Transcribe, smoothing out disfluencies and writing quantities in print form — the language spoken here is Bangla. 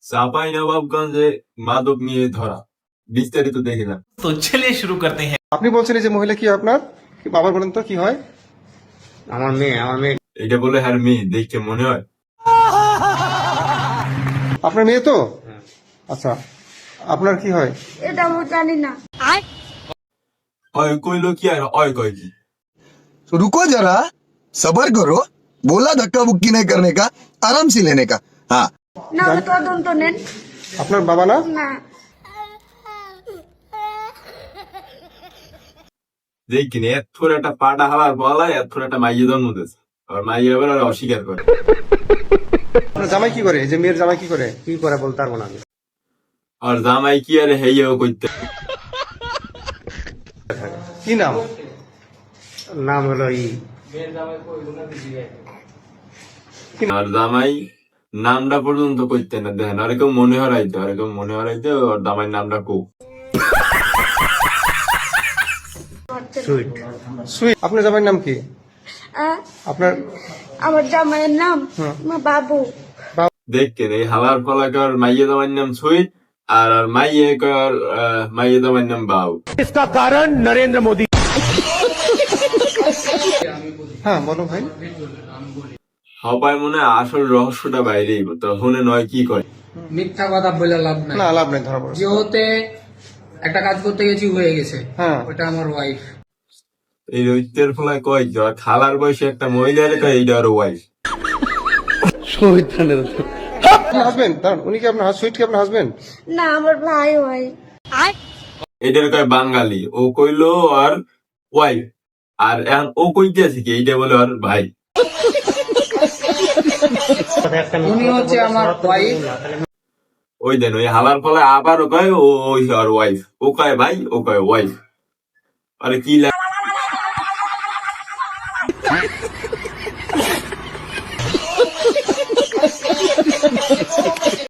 চাঁপাইনবাবগঞ্জে মাদক নিয়ে ধরা, বিস্তারিত দেখে না। तो चलिए शुरू करते हैं। আপনি বলছেন এই যে মহিলা কি আপনার বাবার বলেন তো কি হয়? আমার মেয়ে এটা বলে হ্যাঁ মেয়ে দেখতে মনে হয়। আপনার মেয়ে তো? আচ্ছা, আপনার কি হয়? এটা আমি জানি না। অয় কইলো কি আর অয় কয় কি? तो रुको जरा, सबर करो। बोला धक्का बुक्की नहीं करने का, आराम से लेने का। हाँ না ওটা তদন্ত নেন। আপনার বাবা না? না দেখিনি এত একটা পাটা হওয়ার বলায় এত একটা মাইয়ে জন্ম দিয়েছে, আর মাইয়ে আবার আর অস্বীকার করে। আপনার জামাই কি করে? এই যে মেয়ের জামাই কি করে? কি করে বলতে পারবো না আমি। আর জামাই কি আর হেইও কইতে। কি নাম? নাম হলো আর জামাই নামটা পর্যন্ত কইতে না, দেখেন আর কেউ মনে হরাইতে ওর জামাইয়ের নামটা কো। সুইট। সুইট। আপনার জামাইয়ের নাম কি? আপনার আমার জামাইয়ের নাম বাবু। দেখেন এই হালার ফলাকার মাইয়ে জামাইয়ের নাম সুইট, আর মাইয়ে জামাইয়ের নাম বাউ। इसका कारण नरेंद्र मोदी। হ্যাঁ বলো ভাই। সবাই মনে হয় আসল রহস্যটা বাইরেই, তো শুনে নয় কি করে। মিথ্যা কথা বলে লাভ নাই। না লাভ নেই, ধরা পড়ে। যে হতে একটা কাজ করতে গেছি হয়ে গেছে, হ্যাঁ ওটা আমার ওয়াইফ। এই রৈত্যের ফলায় কয় যে ওর খালার বয়সে একটা মহিলার কয় এইটা ওর ওয়াইফ। হাজবেন্ড? দাঁড়ান, উনি কি আপনার সুইট কি আপনার হাজবেন্ড? না আমার ভাই হয়। এটার কয় বাঙালি, ও কইলো আর ওয়াইফ, আর এখন ও কইতে আছে কি এইটা বলে ওর ভাই। উনি হচ্ছে আমার ওয়াইফ। ওই দেন ওই হালার ফলায় আবারও কয় ও ওই আর ওয়াইফ, ও কয় ভাই ও কয় ওয়াইফ। আরে কি